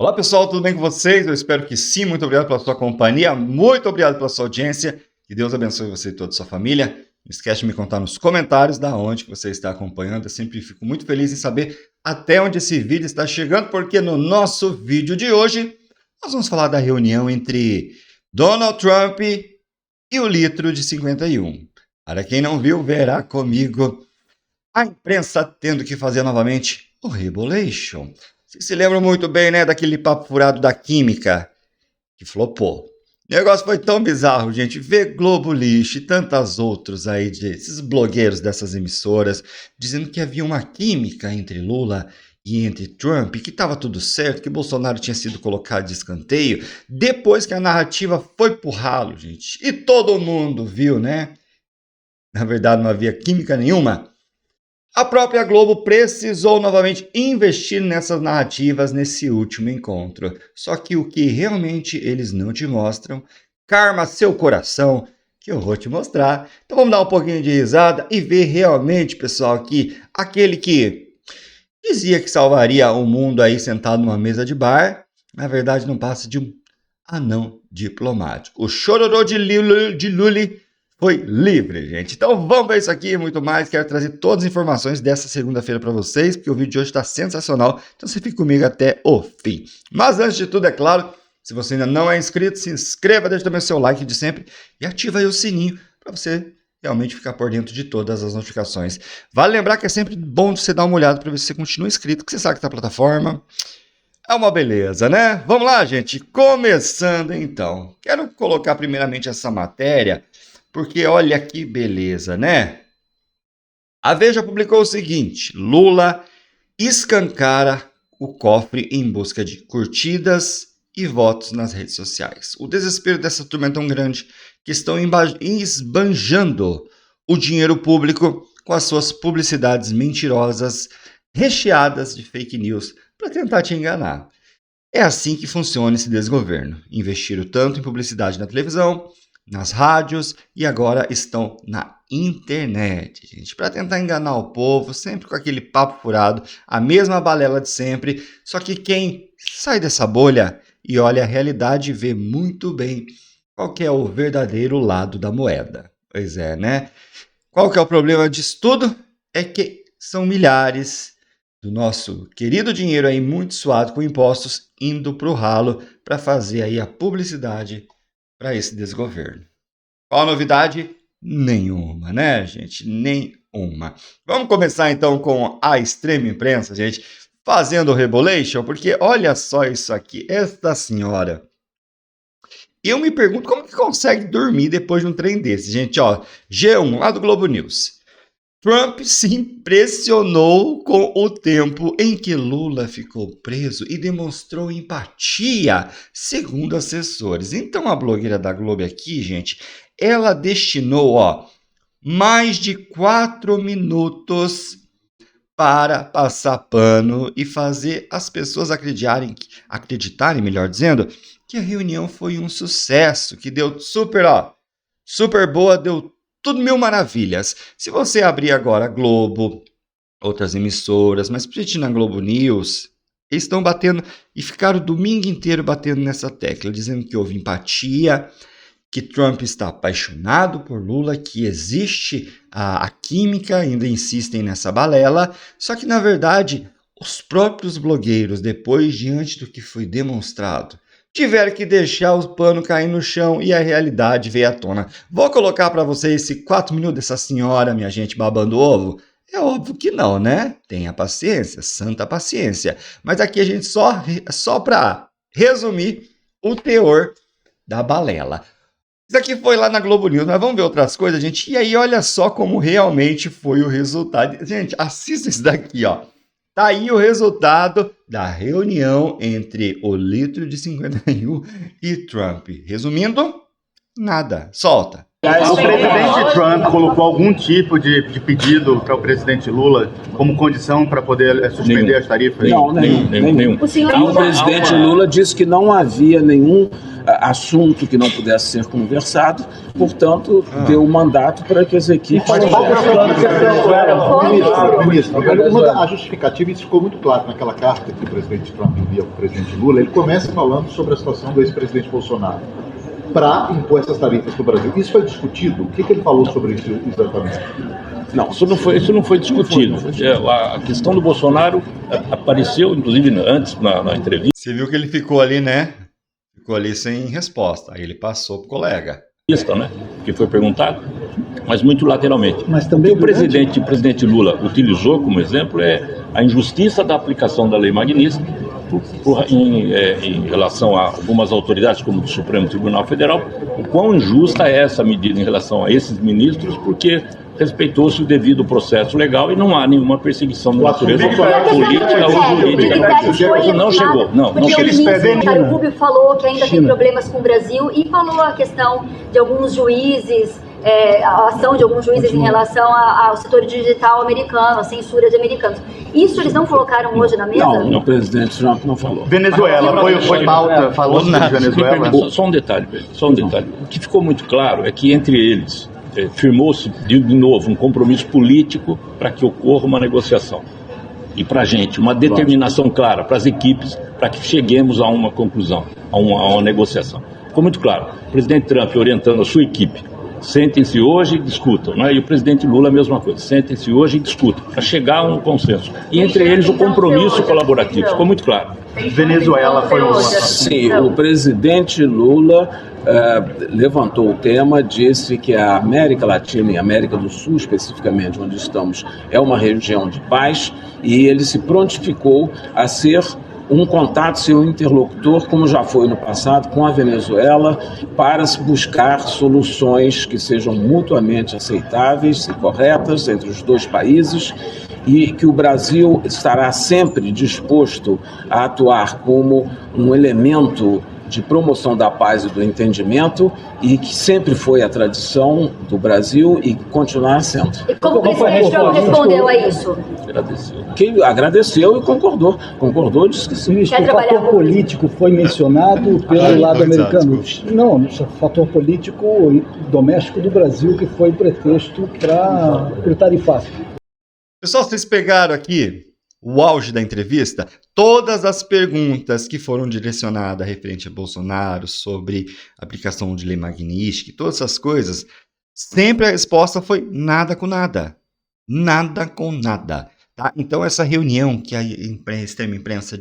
Olá pessoal, tudo bem com vocês? Eu espero que sim, muito obrigado pela sua companhia, muito obrigado pela sua audiência, que Deus abençoe você e toda a sua família. Não esquece de me contar nos comentários da onde que você está acompanhando, eu sempre fico muito feliz em saber até onde esse vídeo está chegando, porque no nosso vídeo de hoje nós vamos falar da reunião entre Donald Trump e o litro de 51. Para quem não viu, verá comigo a imprensa tendo que fazer novamente o Rebolation. Vocês se lembram muito bem, né, daquele papo furado da química que flopou. O negócio foi tão bizarro, gente. Ver Globo Lixo e tantas outros aí, esses blogueiros dessas emissoras, dizendo que havia uma química entre Lula e entre Trump, que estava tudo certo, que Bolsonaro tinha sido colocado de escanteio, depois que a narrativa foi pro ralo, gente. E todo mundo viu, né? Na verdade, não havia química nenhuma. A própria Globo precisou novamente investir nessas narrativas nesse último encontro. Só que o que realmente eles não te mostram, karma seu coração, que eu vou te mostrar. Então vamos dar um pouquinho de risada e ver realmente, pessoal, que aquele que dizia que salvaria o mundo aí sentado numa mesa de bar, na verdade não passa de um anão diplomático. O chororô de Lully foi livre, gente. Então vamos ver isso aqui e muito mais. Quero trazer todas as informações dessa segunda-feira para vocês, porque o vídeo de hoje está sensacional. Então você fica comigo até o fim. Mas antes de tudo, é claro, se você ainda não é inscrito, se inscreva, deixa também o seu like de sempre e ativa aí o sininho para você realmente ficar por dentro de todas as notificações. Vale lembrar que é sempre bom você dar uma olhada para ver se você continua inscrito, porque você sabe que tá a plataforma é uma beleza, né? Vamos lá, gente. Começando então. Quero colocar primeiramente essa matéria porque olha que beleza, né? A Veja publicou o seguinte: Lula escancara o cofre em busca de curtidas e votos nas redes sociais. O desespero dessa turma é tão grande que estão esbanjando o dinheiro público com as suas publicidades mentirosas, recheadas de fake news, para tentar te enganar. É assim que funciona esse desgoverno. Investiram tanto em publicidade na televisão, nas rádios e agora estão na internet, gente, para tentar enganar o povo, sempre com aquele papo furado, a mesma balela de sempre. Só que quem sai dessa bolha e olha a realidade vê muito bem qual que é o verdadeiro lado da moeda. Pois é, né? Qual que é o problema disso tudo? É que são milhares do nosso querido dinheiro aí muito suado com impostos indo para o ralo para fazer aí a publicidade para esse desgoverno. Qual a novidade? Nenhuma, né, gente? Nenhuma. Vamos começar então com a extrema imprensa, gente, fazendo o Rebolation, porque olha só isso aqui, esta senhora. Eu me pergunto como que consegue dormir depois de um trem desse, gente, ó. G1, lá do Globo News. Trump se impressionou com o tempo em que Lula ficou preso e demonstrou empatia, segundo assessores. Então a blogueira da Globo aqui, gente, ela destinou, mais de 4 minutos para passar pano e fazer as pessoas acreditarem, melhor dizendo, que a reunião foi um sucesso, que deu super boa, deu tudo mil maravilhas. Se você abrir agora a Globo, outras emissoras, mas principalmente na Globo News, eles estão batendo e ficaram o domingo inteiro batendo nessa tecla, dizendo que houve empatia, que Trump está apaixonado por Lula, que existe a química, ainda insistem nessa balela, só que na verdade os próprios blogueiros, depois diante do que foi demonstrado, tiveram que deixar o pano cair no chão e a realidade veio à tona. Vou colocar para vocês esse 4 minutos dessa senhora, minha gente, babando ovo? É óbvio que não, né? Tenha paciência, santa paciência. Mas aqui a gente só para resumir o teor da balela. Isso aqui foi lá na Globo News, mas vamos ver outras coisas, gente. E aí, olha só como realmente foi o resultado. Gente, assista isso daqui, ó. Tá aí o resultado da reunião entre o litro de 51 e Trump. Resumindo, nada. Solta. O presidente Trump colocou algum tipo de pedido para o presidente Lula como condição para poder suspender as tarifas? Não, nenhum. O presidente Lula disse que não havia nenhum assunto que não pudesse ser conversado, portanto, deu um mandato para que as equipes... A justificativa, isso ficou muito claro naquela carta que o presidente Trump envia para o presidente Lula. Ele começa falando sobre a situação do ex-presidente Bolsonaro para impor essas tarifas no Brasil. Isso foi discutido? O que ele falou sobre isso exatamente? Não, isso não foi discutido. A questão do Bolsonaro apareceu, inclusive, antes na entrevista. Você viu que ele ficou ali, né? Ficou ali sem resposta. Aí ele passou pro colega. Né, que foi perguntado, mas muito lateralmente. Mas também o presidente Lula utilizou como exemplo a injustiça da aplicação da Lei Magnitsky em relação a algumas autoridades, como o Supremo Tribunal Federal, o quão injusta é essa medida em relação a esses ministros, porque respeitou-se o devido processo legal e não há nenhuma perseguição de natureza política ou jurídica. Não chegou. Não chegou. O Rubio falou que ainda tem problemas com o Brasil e falou a questão de alguns juízes, a ação de alguns juízes em relação ao setor digital americano, a censura de americanos. Isso eles não colocaram hoje na mesa? Não, o presidente Trump não falou. Venezuela, foi pauta, falou sobre Venezuela. Só um detalhe. O que ficou muito claro é que entre eles firmou-se de novo um compromisso político para que ocorra uma negociação. E para a gente, uma determinação clara para as equipes, para que cheguemos a uma conclusão, a uma negociação. Ficou muito claro. O presidente Trump orientando a sua equipe: sentem-se hoje e discutam. Não é? E o presidente Lula a mesma coisa: sentem-se hoje e discutam, para chegar a um consenso. E entre eles o compromisso colaborativo. Ficou muito claro. Venezuela foi uma... Sim, o presidente Lula levantou o tema, disse que a América Latina e a América do Sul, especificamente onde estamos, é uma região de paz, e ele se prontificou a ser um contato, seu interlocutor, como já foi no passado, com a Venezuela, para buscar soluções que sejam mutuamente aceitáveis e corretas entre os dois países, e que o Brasil estará sempre disposto a atuar como um elemento de promoção da paz e do entendimento, e que sempre foi a tradição do Brasil e continuará sendo. E como o presidente Trump respondeu a isso? Agradeceu e concordou, disse que sim. O fator político foi mencionado pelo lado americano. Não, o fator político doméstico do Brasil, que foi pretexto para o tarifário. Pessoal, vocês pegaram aqui o auge da entrevista? Todas as perguntas que foram direcionadas referente a Bolsonaro sobre a aplicação de Lei Magnitsky, todas essas coisas, sempre a resposta foi nada com nada. Nada com nada. Tá? Então essa reunião que a extrema imprensa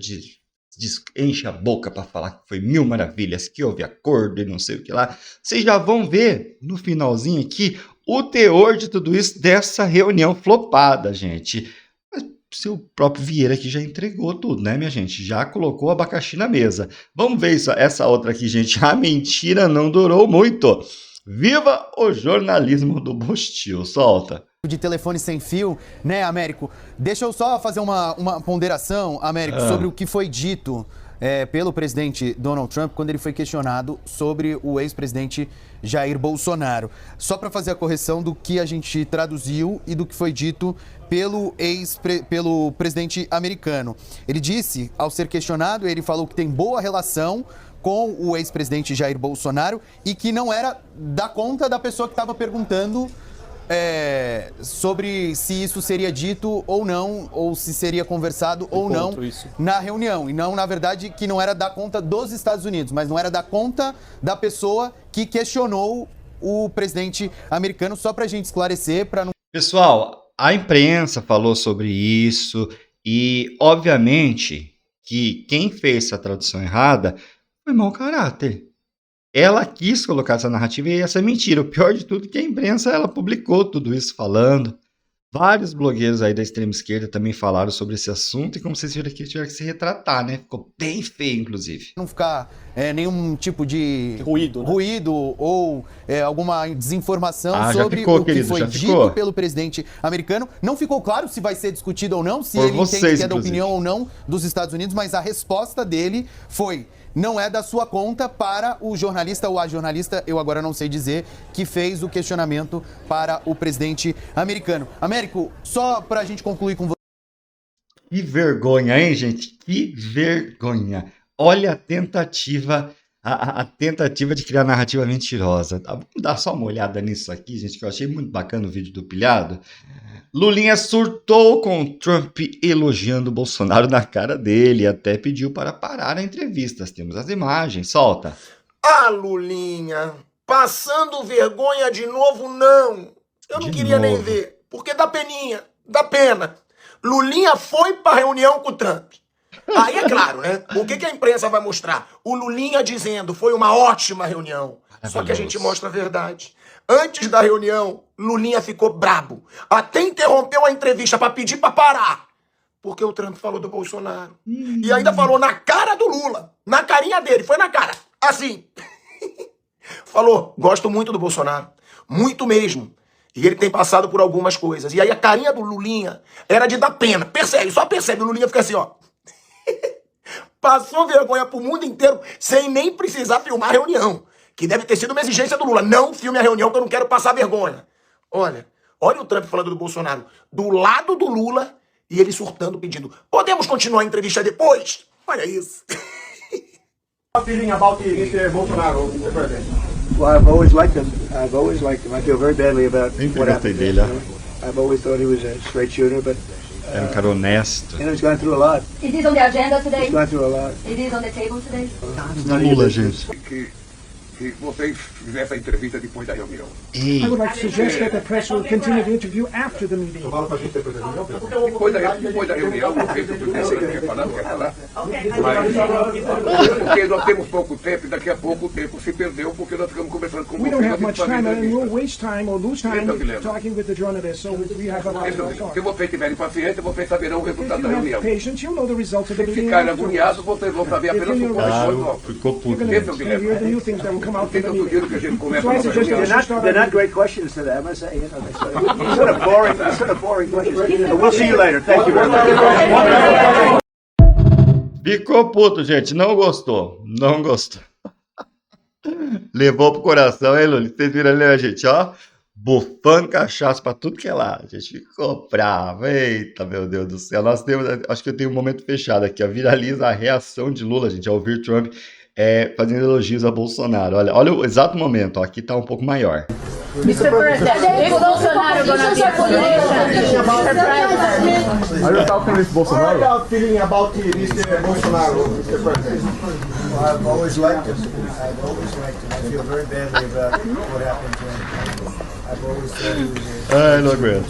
enche a boca para falar que foi mil maravilhas, que houve acordo e não sei o que lá, vocês já vão ver no finalzinho aqui o teor de tudo isso dessa reunião flopada, gente. Seu próprio Vieira aqui já entregou tudo, né, minha gente? Já colocou o abacaxi na mesa. Vamos ver isso, essa outra aqui, gente. A mentira não durou muito. Viva o jornalismo do Bostil. Solta. De telefone sem fio, né, Américo? Deixa eu só fazer uma ponderação, Américo, sobre o que foi dito pelo presidente Donald Trump quando ele foi questionado sobre o ex-presidente Jair Bolsonaro. Só para fazer a correção do que a gente traduziu e do que foi dito pelo presidente americano. Ele disse, ao ser questionado, ele falou que tem boa relação com o ex-presidente Jair Bolsonaro e que não era da conta da pessoa que estava perguntando sobre se isso seria dito ou não, ou se seria conversado ou não na reunião. E não, na verdade, que não era da conta dos Estados Unidos, mas não era da conta da pessoa que questionou o presidente americano, só pra gente esclarecer, para não... Pessoal, a imprensa falou sobre isso e, obviamente, que quem fez essa tradução errada foi mau caráter. Ela quis colocar essa narrativa e essa mentira. O pior de tudo é que a imprensa ela publicou tudo isso falando. Vários blogueiros aí da extrema esquerda também falaram sobre esse assunto e como vocês viram aqui, tiveram que se retratar, né? Ficou bem feio, inclusive. Não ficar nenhum tipo de ruído, né? ou alguma desinformação já sobre ficou, o que querido, foi já dito ficou. pelo presidente americano. Não ficou claro se vai ser discutido ou não, se Por ele entende vocês, que é da inclusive. opinião ou não dos Estados Unidos, mas a resposta dele foi: não é da sua conta, para o jornalista ou a jornalista, eu agora não sei dizer, que fez o questionamento para o presidente americano. Américo, só pra gente concluir com você. Que vergonha, hein, gente? Que vergonha. Olha a tentativa, a tentativa de criar narrativa mentirosa. Vamos dar só uma olhada nisso aqui, gente, que eu achei muito bacana o vídeo do pilhado. Lulinha surtou com Trump elogiando o Bolsonaro na cara dele e até pediu para parar a entrevista. Temos as imagens, solta. Ah, Lulinha, passando vergonha de novo, não. Eu não queria nem ver, porque dá peninha, dá pena. Lulinha foi pra reunião com o Trump. Aí é claro, né? O que a imprensa vai mostrar? O Lulinha dizendo, foi uma ótima reunião. Só que a gente mostra a verdade. Antes da reunião, Lulinha ficou brabo. Até interrompeu a entrevista pra pedir pra parar. Porque o Trump falou do Bolsonaro. E ainda falou na cara do Lula. Na carinha dele, foi na cara. Assim. Falou, gosto muito do Bolsonaro. Muito mesmo. E ele tem passado por algumas coisas. E aí a carinha do Lulinha era de dar pena. Percebe, só percebe. O Lulinha fica assim, ó. Passou vergonha pro mundo inteiro sem nem precisar filmar a reunião. Que deve ter sido uma exigência do Lula. Não filme a reunião que eu não quero passar vergonha. Olha o Trump falando do Bolsonaro do lado do Lula e ele surtando, pedindo, podemos continuar a entrevista depois? Olha isso. Feeling about Mr. Bolsonaro, Mr. President? Well, I've always liked him. I feel very badly about Sempre what gostei happened. dele, ó. I've always thought he was a straight shooter, but Era um cara honesto. he's gone through a lot. Is this on the agenda today? He's gone through a lot. It is on the table today? Lula, gente. Que vocês fizessem a entrevista depois da reunião. Ei, I would like to suggest that the press will continue the interview after the meeting. Depois da reunião, não sei se o presidente quer falar, não quer falar. Mas, porque nós temos pouco tempo e daqui a pouco o tempo se perdeu porque nós ficamos conversando com We vocês. don't have nós much time, and fazendo we'll waste time or lose time talking with the journalists, so we have a lot to talk. Se vocês tiverem paciência, vocês saberão o If resultado you da have reunião. patience, you'll know the results of the Se meeting ficarem afterwards. agoniados, vocês vão saber apenas o claro, ficou puto. You're going to hear the new things that will come out from the meeting. Que a gente começa So a I nossa suggest reunião. that we should start They're our not great questions today, I must say. You know, they're sort of boring questions. We'll see you later. Thank you very much. Ficou puto, gente. Não gostou. Não gostou. Levou pro coração, hein, Lula? Vocês viram ali, a gente, ó. Bufando cachaça pra tudo que é lá. A gente ficou bravo. Eita, meu Deus do céu. Nós temos, acho que eu tenho um momento fechado aqui, ó. Viraliza a reação de Lula, gente, ao ouvir Trump fazendo elogios a Bolsonaro. Olha o exato momento, ó. Aqui tá um pouco maior. Mr. President, is Bolsonaro gonna be a politician? Mr. President. Are you talking with Bolsonaro? How are you feeling about Mr. Bolsonaro, Mr. President? Well, I've always liked him. I feel very badly about what happened to him. I've always thought he was Ai, não aguento.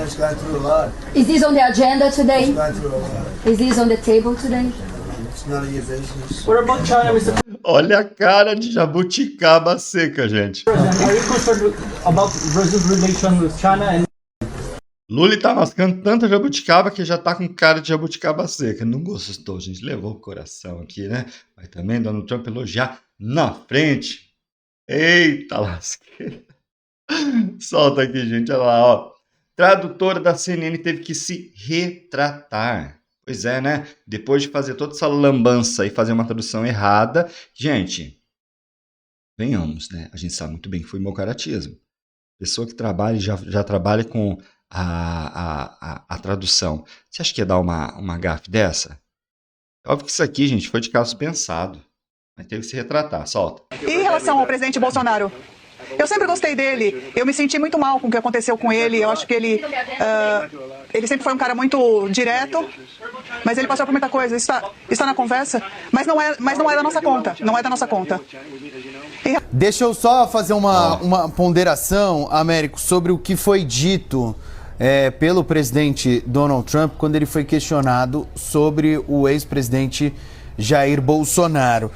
he's gone through a lot. Is this on the agenda today? He's gone through a lot. Is this on the table today? It's none of your business. What about China, Mr. Olha a cara de jabuticaba seca, gente. President? Are you concerned about Brazil's relation with China and Lula tá mascando tanta jabuticaba que já tá com cara de jabuticaba seca. Não gostou, gente. Levou o coração aqui, né? Mas também Donald Trump elogiar na frente. Eita lasqueira. Solta aqui, gente. Olha lá, ó. Tradutora da CNN teve que se retratar. Pois é, né? Depois de fazer toda essa lambança e fazer uma tradução errada. Gente, venhamos, né? A gente sabe muito bem que foi mau caratismo. Pessoa que trabalha e já trabalha com a tradução. Você acha que ia dar uma gafe dessa? Óbvio que isso aqui, gente, foi de caso pensado. Mas teve que se retratar. Solta. Em relação ao presidente Bolsonaro, eu sempre gostei dele. Eu me senti muito mal com o que aconteceu com ele. Eu acho que ele sempre foi um cara muito direto, mas ele passou por muita coisa. Está na conversa, mas não é da nossa conta. Não é da nossa conta. Deixa eu só fazer uma ponderação, Américo, sobre o que foi dito pelo presidente Donald Trump quando ele foi questionado sobre o ex-presidente Jair Bolsonaro.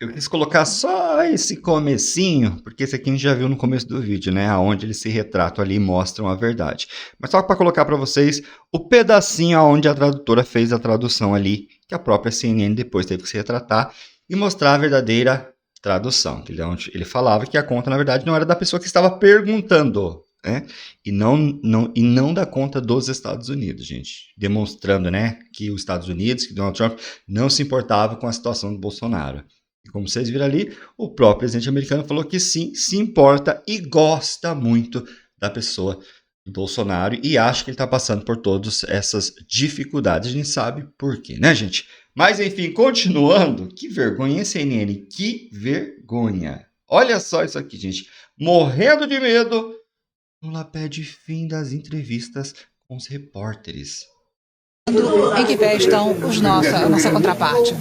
Eu quis colocar só esse comecinho, porque esse aqui a gente já viu no começo do vídeo, né? Onde eles se retratam ali e mostram a verdade. Mas só para colocar para vocês o pedacinho onde a tradutora fez a tradução ali que a própria CNN depois teve que se retratar e mostrar a verdadeira tradução. Ele falava que a conta, na verdade, não era da pessoa que estava perguntando, né? E não da conta dos Estados Unidos, gente. Demonstrando, né, que os Estados Unidos, que Donald Trump não se importava com a situação do Bolsonaro. E como vocês viram ali, o próprio presidente americano falou que sim, se importa e gosta muito da pessoa do Bolsonaro e acha que ele está passando por todas essas dificuldades. A gente sabe por quê, né, gente? Mas, enfim, continuando, que vergonha, hein, CNN? Que vergonha. Olha só isso aqui, gente. Morrendo de medo, Lula pede fim das entrevistas com os repórteres. Em que pé estão a nossa contraparte?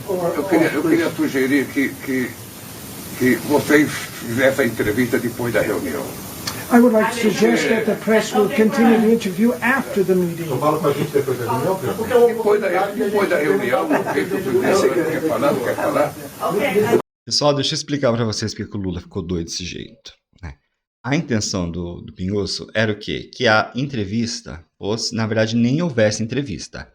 Eu queria sugerir que vocês fizessem a entrevista depois da reunião. I would like to suggest that the press will continue the interview after the meeting. Fala com a gente depois da reunião, depois da reunião, você quer falar? Pessoal, deixa eu explicar para vocês porque o Lula ficou doido desse jeito, né? A intenção do Pinhoço era o quê? Que a entrevista fosse, na verdade, nem houvesse entrevista.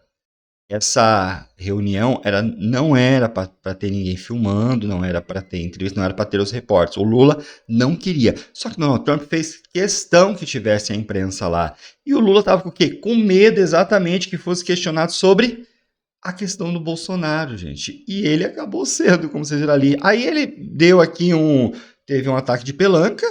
Essa reunião não era para ter ninguém filmando, não era para ter entrevista, não era para ter os repórteres. O Lula não queria. Só que Donald Trump fez questão que tivesse a imprensa lá. E o Lula estava com o quê? Com medo exatamente que fosse questionado sobre a questão do Bolsonaro, gente. E ele acabou sendo, como vocês viram ali. Aí ele deu aqui teve um ataque de pelanca.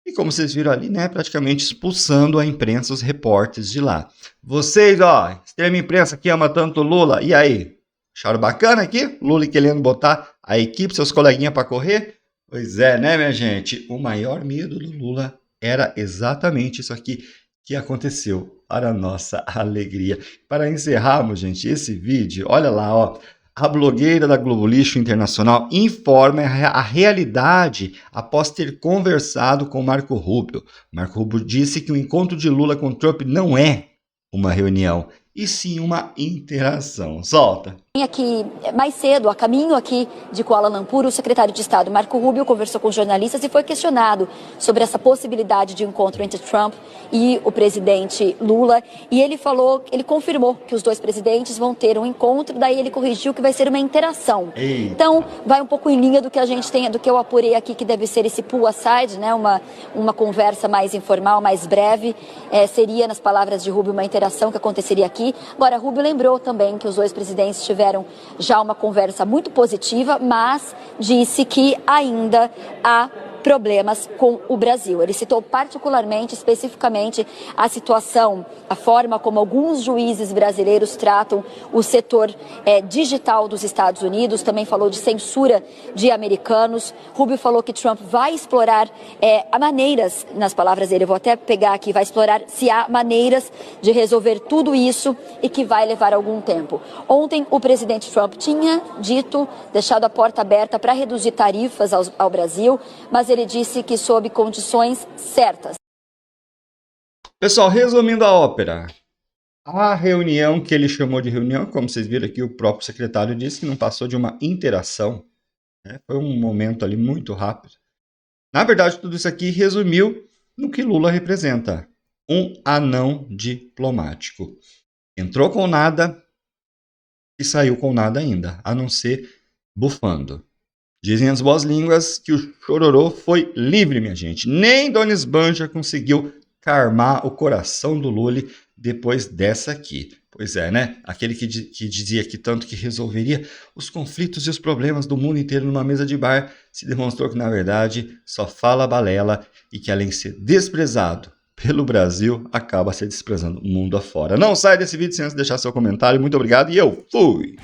E como vocês viram ali, né, praticamente expulsando a imprensa, os repórteres de lá. Vocês, extrema imprensa que ama tanto o Lula, e aí? Acharam bacana aqui? Lula querendo botar a equipe, seus coleguinhas para correr? Pois é, né, minha gente? O maior medo do Lula era exatamente isso aqui que aconteceu, para a nossa alegria. Para encerrarmos, gente, esse vídeo, olha lá, a blogueira da Globo Lixo Internacional informa a realidade após ter conversado com Marco Rubio. Marco Rubio disse que o encontro de Lula com Trump não é uma reunião, e sim uma interação. Solta! Aqui, mais cedo, a caminho aqui de Kuala Lumpur, o secretário de Estado Marco Rubio conversou com jornalistas e foi questionado sobre essa possibilidade de encontro entre Trump e o presidente Lula. E ele confirmou que os dois presidentes vão ter um encontro, daí ele corrigiu que vai ser uma interação. Ei. Então, vai um pouco em linha do que a gente tem, do que eu apurei aqui, que deve ser esse pull aside, né? Uma conversa mais informal, mais breve. Seria, nas palavras de Rubio, uma interação que aconteceria aqui. Agora, Rubio lembrou também que os dois presidentes tiveram já uma conversa muito positiva, mas disse que ainda há problemas com o Brasil. Ele citou particularmente, especificamente, a situação, a forma como alguns juízes brasileiros tratam o setor digital dos Estados Unidos, também falou de censura de americanos. Rubio falou que Trump vai explorar maneiras, nas palavras dele, eu vou até pegar aqui, vai explorar se há maneiras de resolver tudo isso e que vai levar algum tempo. Ontem, o presidente Trump tinha deixado a porta aberta para reduzir tarifas ao Brasil, mas ele disse que sob condições certas. Pessoal, resumindo a ópera, a reunião que ele chamou de reunião, como vocês viram aqui, o próprio secretário disse que não passou de uma interação, né? Foi um momento ali muito rápido. Na verdade, tudo isso aqui resumiu no que Lula representa, um anão diplomático. Entrou com nada e saiu com nada ainda, a não ser bufando. Dizem as boas línguas que o chororô foi livre, minha gente. Nem Dona Esbanja conseguiu calmar o coração do Lula depois dessa aqui. Pois é, né? Aquele que dizia que tanto que resolveria os conflitos e os problemas do mundo inteiro numa mesa de bar, se demonstrou que, na verdade, só fala balela e que, além de ser desprezado pelo Brasil, acaba se desprezando o mundo afora. Não saia desse vídeo sem antes deixar seu comentário. Muito obrigado e eu fui!